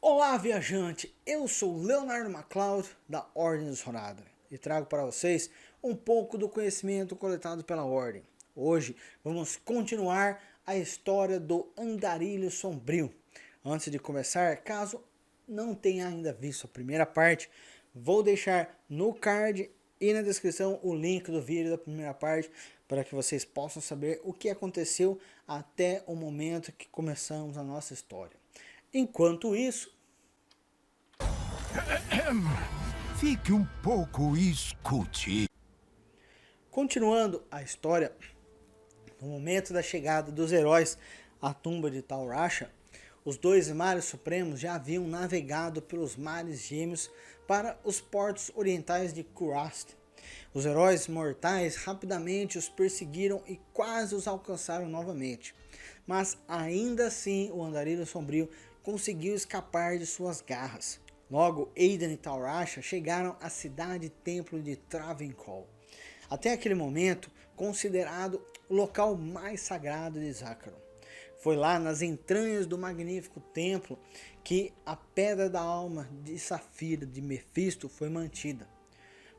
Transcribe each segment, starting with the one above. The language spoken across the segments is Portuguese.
Olá, viajante! Eu sou Leonardo MacLeod, da Ordem dos Horadrim, e trago para vocês um pouco do conhecimento coletado pela Ordem. Hoje vamos continuar a história do Andarilho Sombrio. Antes de começar, caso não tenha ainda visto a primeira parte, vou deixar no card e na descrição o link do vídeo da primeira parte para que vocês possam saber o que aconteceu até o momento que começamos a nossa história. Enquanto isso, Fique um pouco e escute. continuando a história, no momento da chegada dos heróis à tumba de Tal Rasha, os dois mares supremos já haviam navegado pelos mares gêmeos para os portos orientais de Kurast. Os heróis mortais rapidamente os perseguiram e quase os alcançaram novamente. Mas ainda assim o Andarilho Sombrio conseguiu escapar de suas garras. Logo, Aiden e Tal Rasha chegaram à cidade-templo de Travancore, até aquele momento considerado o local mais sagrado de Zakaron. Foi lá nas entranhas do magnífico templo que a Pedra da Alma de Safira de Mefisto foi mantida.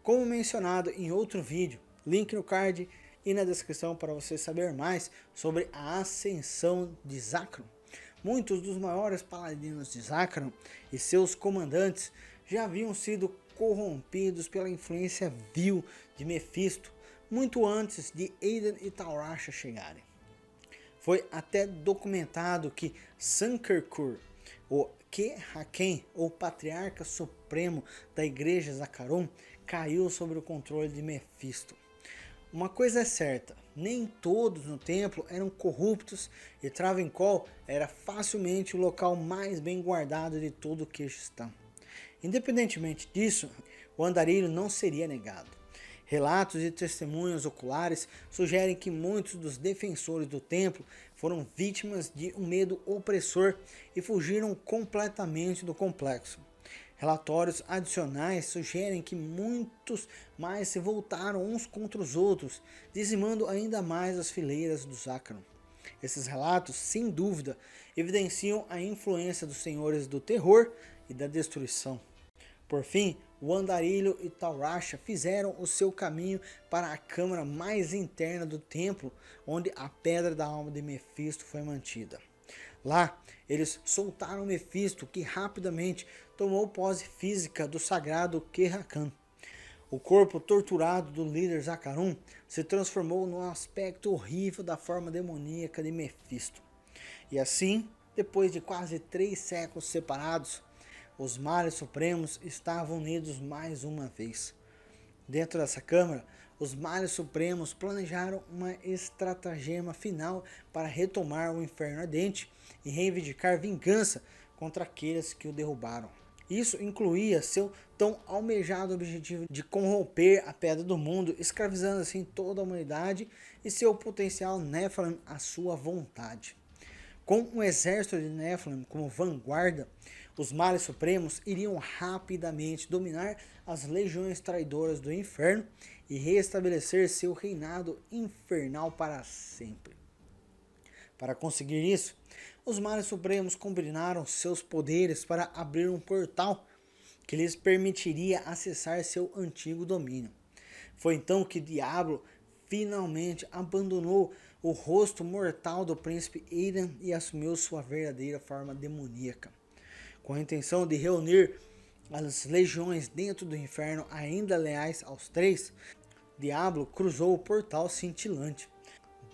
Como mencionado em outro vídeo, link no card e na descrição para você saber mais sobre a ascensão de Zakaron. Muitos dos maiores paladinos de Zakaron e seus comandantes já haviam sido corrompidos pela influência vil de Mefisto muito antes de Aiden e Tal Rasha chegarem. Foi até documentado que Sankerkur, o Kehraken, ou Patriarca Supremo da Igreja Zakaron, caiu sob o controle de Mefisto. Uma coisa é certa, nem todos no templo eram corruptos e Travancore era facilmente o local mais bem guardado de todo o Kyrgyzstan. Independentemente disso, o andarilho não seria negado. Relatos e testemunhas oculares sugerem que muitos dos defensores do templo foram vítimas de um medo opressor e fugiram completamente do complexo. Relatórios adicionais sugerem que muitos mais se voltaram uns contra os outros, dizimando ainda mais as fileiras do Zakaron. Esses relatos, sem dúvida, evidenciam a influência dos senhores do terror e da destruição. Por fim, o Andarilho e Tal Rasha fizeram o seu caminho para a câmara mais interna do templo, onde a Pedra da Alma de Mefisto foi mantida. Lá, eles soltaram Mefisto, que rapidamente tomou pose física do sagrado Kehrakan. O corpo torturado do líder Zakaron se transformou no aspecto horrível da forma demoníaca de Mefisto. E assim, depois de quase 3 séculos separados, os mares supremos estavam unidos mais uma vez. Dentro dessa câmara, os mares supremos planejaram uma estratagema final para retomar o inferno ardente e reivindicar vingança contra aqueles que o derrubaram. Isso incluía seu tão almejado objetivo de corromper a Pedra do Mundo, escravizando assim toda a humanidade e seu potencial Nephilim à sua vontade. Com um exército de Nephilim como vanguarda, os mares supremos iriam rapidamente dominar as legiões traidoras do inferno e restabelecer seu reinado infernal para sempre. Para conseguir isso, os mares supremos combinaram seus poderes para abrir um portal que lhes permitiria acessar seu antigo domínio. Foi então que Diablo finalmente abandonou o rosto mortal do príncipe Aiden e assumiu sua verdadeira forma demoníaca. Com a intenção de reunir as legiões dentro do inferno ainda leais aos três, Diablo cruzou o portal cintilante.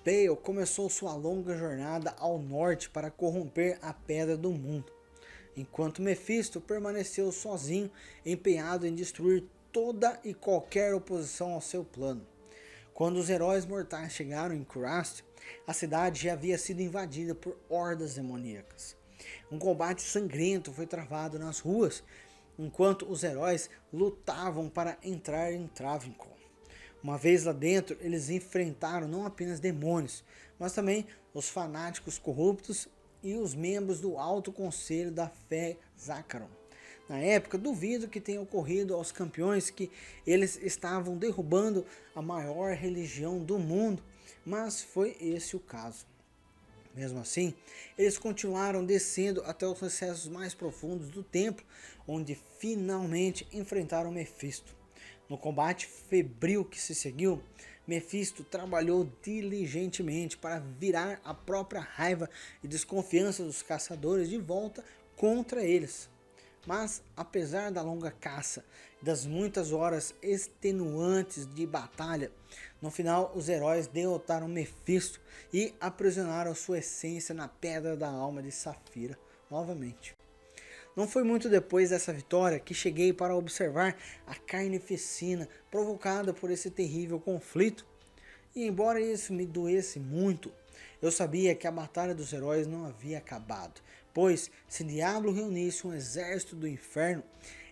Baal começou sua longa jornada ao norte para corromper a Pedra do Mundo, enquanto Mefisto permaneceu sozinho, empenhado em destruir toda e qualquer oposição ao seu plano. Quando os heróis mortais chegaram em Kurast, a cidade já havia sido invadida por hordas demoníacas. Um combate sangrento foi travado nas ruas, enquanto os heróis lutavam para entrar em Travancore. Uma vez lá dentro, eles enfrentaram não apenas demônios, mas também os fanáticos corruptos e os membros do Alto Conselho da Fé Zakaron. Na época, duvido que tenha ocorrido aos campeões que eles estavam derrubando a maior religião do mundo, mas foi esse o caso. Mesmo assim, eles continuaram descendo até os recessos mais profundos do templo, onde finalmente enfrentaram Mefisto. No combate febril que se seguiu, Mefisto trabalhou diligentemente para virar a própria raiva e desconfiança dos caçadores de volta contra eles. Mas, apesar da longa caça e das muitas horas extenuantes de batalha, no final os heróis derrotaram Mefisto e aprisionaram sua essência na Pedra da Alma de Safira novamente. Não foi muito depois dessa vitória que cheguei para observar a carnificina provocada por esse terrível conflito. E embora isso me doesse muito, eu sabia que a Batalha dos Heróis não havia acabado, pois se Diablo reunisse um exército do inferno,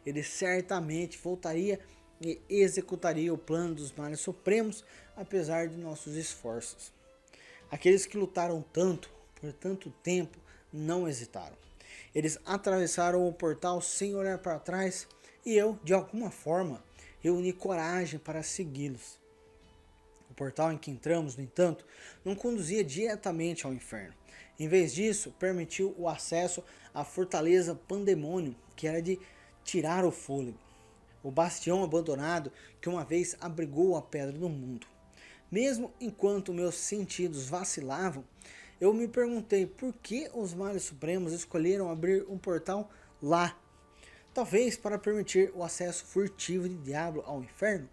ele certamente voltaria e executaria o plano dos males supremos, apesar de nossos esforços. Aqueles que lutaram tanto, por tanto tempo, não hesitaram. Eles atravessaram o portal sem olhar para trás e eu, de alguma forma, reuni coragem para segui-los. O portal em que entramos, no entanto, não conduzia diretamente ao inferno. Em vez disso, permitiu o acesso à fortaleza Pandemônio, que era de tirar o fôlego. O bastião abandonado que uma vez abrigou a Pedra do Mundo. Mesmo enquanto meus sentidos vacilavam, eu me perguntei por que os Males Supremos escolheram abrir um portal lá. Talvez para permitir o acesso furtivo de Diablo ao inferno?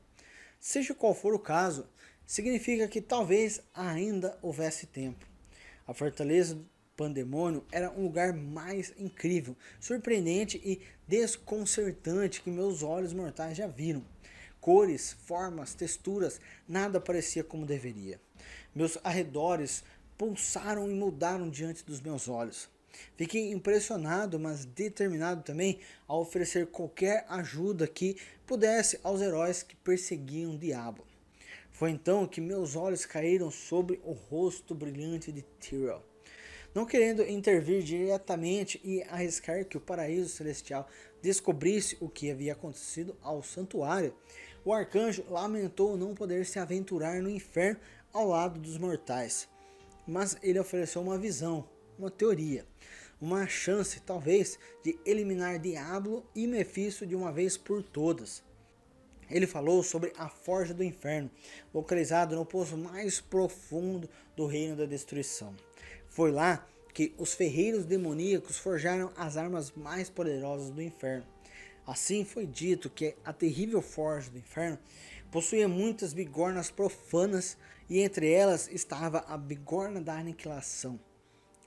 Seja qual for o caso, significa que talvez ainda houvesse tempo. A fortaleza do Pandemônio era um lugar mais incrível, surpreendente e desconcertante que meus olhos mortais já viram. Cores, formas, texturas, nada parecia como deveria. Meus arredores pulsaram e mudaram diante dos meus olhos. Fiquei impressionado, mas determinado também a oferecer qualquer ajuda que pudesse aos heróis que perseguiam o diabo. Foi então que meus olhos caíram sobre o rosto brilhante de Tyrell. Não querendo intervir diretamente e arriscar que o paraíso celestial descobrisse o que havia acontecido ao santuário, o arcanjo lamentou não poder se aventurar no inferno ao lado dos mortais. Mas ele ofereceu uma visão, uma teoria, uma chance talvez de eliminar Diablo e Mefisto de uma vez por todas. Ele falou sobre a Forja do Inferno, localizado no poço mais profundo do Reino da Destruição. Foi lá que os ferreiros demoníacos forjaram as armas mais poderosas do inferno. Assim foi dito que a terrível Forja do Inferno possuía muitas bigornas profanas e entre elas estava a bigorna da aniquilação.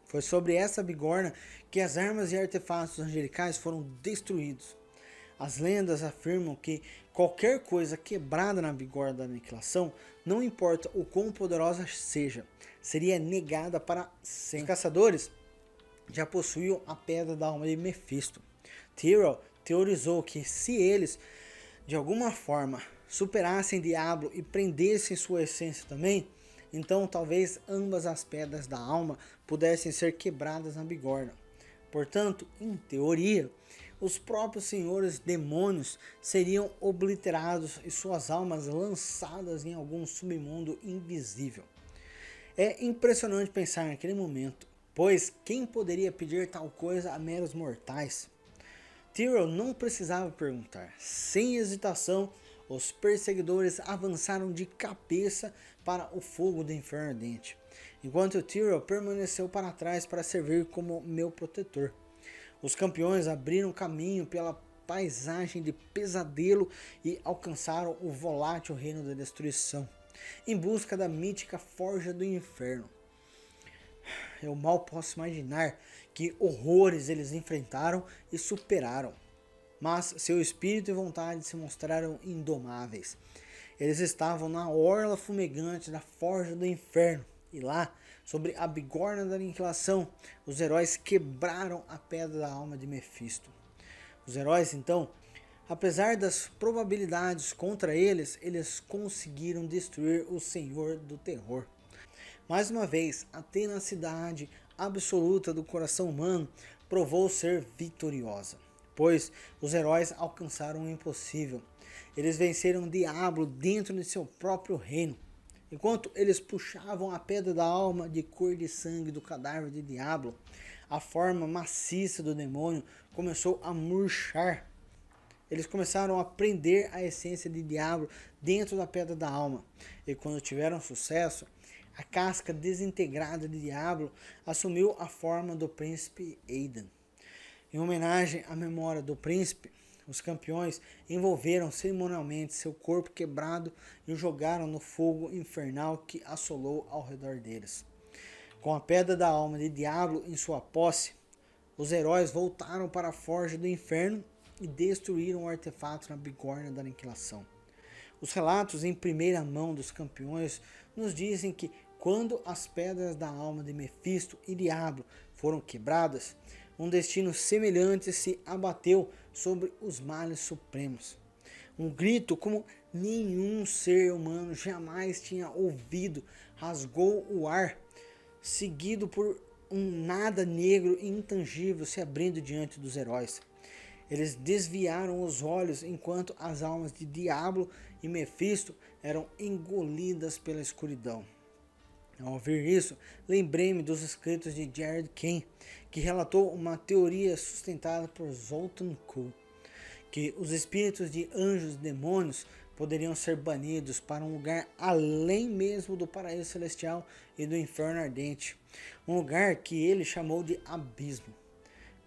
Foi sobre essa bigorna que as armas e artefatos angelicais foram destruídos. As lendas afirmam que qualquer coisa quebrada na bigorna da aniquilação, não importa o quão poderosa seja, seria negada para sempre. Os caçadores já possuíam a Pedra da Alma de Mefisto. Tyrell teorizou que se eles, de alguma forma, superassem Diablo e prendessem sua essência também, então talvez ambas as pedras da alma pudessem ser quebradas na bigorna. Portanto, em teoria, os próprios senhores demônios seriam obliterados e suas almas lançadas em algum submundo invisível. É impressionante pensar naquele momento, pois quem poderia pedir tal coisa a meros mortais? Tyrell não precisava perguntar. Sem hesitação, os perseguidores avançaram de cabeça para o fogo do inferno ardente, enquanto Tyrell permaneceu para trás para servir como meu protetor. Os campeões abriram caminho pela paisagem de pesadelo e alcançaram o volátil reino da destruição, em busca da mítica Forja do Inferno. Eu mal posso imaginar que horrores eles enfrentaram e superaram. Mas seu espírito e vontade se mostraram indomáveis. Eles estavam na orla fumegante da Forja do Inferno. E lá, sobre a bigorna da aniquilação, os heróis quebraram a Pedra da Alma de Mefisto. Os heróis, então, apesar das probabilidades contra eles, eles conseguiram destruir o Senhor do Terror. Mais uma vez, a tenacidade absoluta do coração humano provou ser vitoriosa, pois os heróis alcançaram o impossível. Eles venceram o diabo dentro de seu próprio reino. Enquanto eles puxavam a pedra da alma de cor de sangue do cadáver de Diablo, a forma maciça do demônio começou a murchar. Eles começaram a prender a essência de Diablo dentro da pedra da alma. E quando tiveram sucesso, a casca desintegrada de Diablo assumiu a forma do príncipe Aidan. Em homenagem à memória do príncipe, os campeões envolveram cerimonialmente seu corpo quebrado e o jogaram no fogo infernal que assolou ao redor deles. Com a pedra da alma de Diablo em sua posse, os heróis voltaram para a forja do inferno e destruíram o artefato na bigorna da aniquilação. Os relatos em primeira mão dos campeões nos dizem que quando as pedras da alma de Mefisto e Diablo foram quebradas, um destino semelhante se abateu sobre os males supremos. Um grito como nenhum ser humano jamais tinha ouvido rasgou o ar, seguido por um nada negro e intangível se abrindo diante dos heróis. Eles desviaram os olhos enquanto as almas de Diablo e Mefisto eram engolidas pela escuridão. Ao ouvir isso, lembrei-me dos escritos de Jared Kane, que relatou uma teoria sustentada por Zoltan Kuhl, que os espíritos de anjos e demônios poderiam ser banidos para um lugar além mesmo do paraíso celestial e do inferno ardente, um lugar que ele chamou de abismo.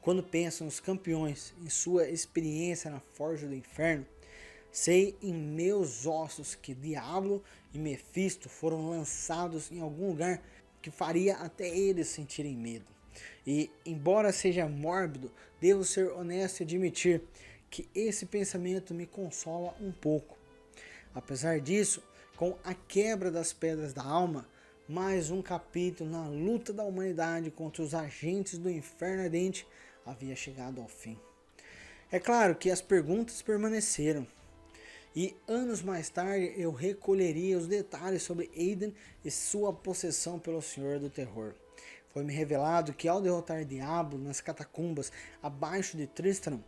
Quando pensam os campeões em sua experiência na forja do inferno, sei em meus ossos que Diablo e Mefisto foram lançados em algum lugar que faria até eles sentirem medo. E, embora seja mórbido, devo ser honesto e admitir que esse pensamento me consola um pouco. Apesar disso, com a quebra das pedras da alma, mais um capítulo na luta da humanidade contra os agentes do inferno ardente havia chegado ao fim. É claro que as perguntas permaneceram. E anos mais tarde eu recolheria os detalhes sobre Aidan e sua possessão pelo Senhor do Terror. Foi-me revelado que ao derrotar Diablo nas catacumbas abaixo de Tristram,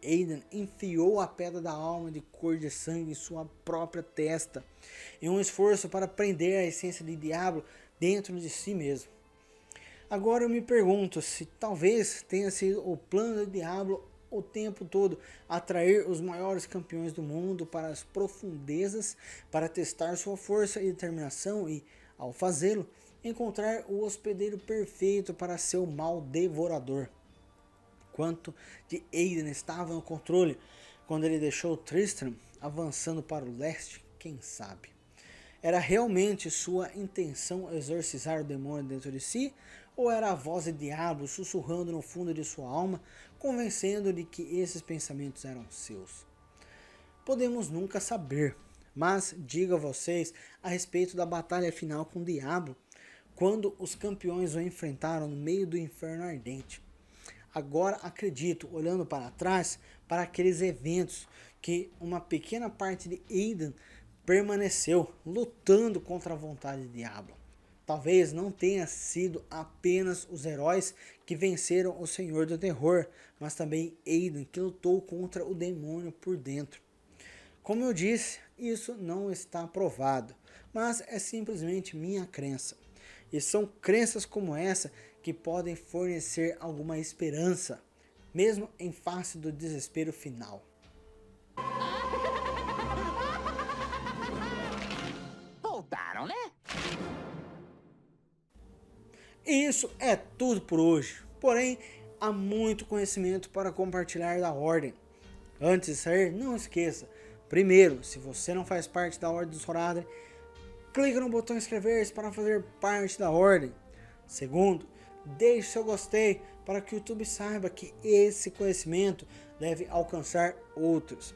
Aidan enfiou a pedra da alma de cor de sangue em sua própria testa, em um esforço para prender a essência de Diablo dentro de si mesmo. Agora eu me pergunto se talvez tenha sido o plano de Diablo o tempo todo atrair os maiores campeões do mundo para as profundezas para testar sua força e determinação e, ao fazê-lo, encontrar o hospedeiro perfeito para seu mal devorador. Quanto de Aidan estava no controle quando ele deixou Tristram avançando para o leste, quem sabe? Era realmente sua intenção exorcizar o demônio dentro de si? Ou era a voz de Diablo sussurrando no fundo de sua alma, convencendo de que esses pensamentos eram seus? Podemos nunca saber, mas digo a vocês a respeito da batalha final com Diablo, quando os campeões o enfrentaram no meio do inferno ardente. Agora acredito, olhando para trás, para aqueles eventos, que uma pequena parte de Aidan permaneceu lutando contra a vontade de Diablo. Talvez não tenha sido apenas os heróis que venceram o Senhor do Terror, mas também Aidan que lutou contra o demônio por dentro. Como eu disse, isso não está provado, mas é simplesmente minha crença. E são crenças como essa que podem fornecer alguma esperança, mesmo em face do desespero final. Voltaram, né? E isso é tudo por hoje. Porém, há muito conhecimento para compartilhar da Ordem. Antes de sair, não esqueça. Primeiro, se você não faz parte da Ordem dos Horadrim, clique no botão inscrever-se para fazer parte da Ordem. Segundo, deixe seu gostei para que o YouTube saiba que esse conhecimento deve alcançar outros.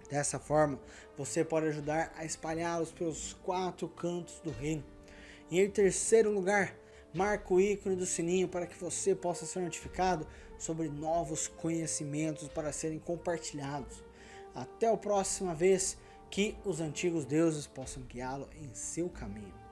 Dessa forma, você pode ajudar a espalhá-los pelos 4 cantos do reino. E em terceiro lugar, marque o ícone do sininho para que você possa ser notificado sobre novos conhecimentos para serem compartilhados. Até a próxima vez, que os antigos deuses possam guiá-lo em seu caminho.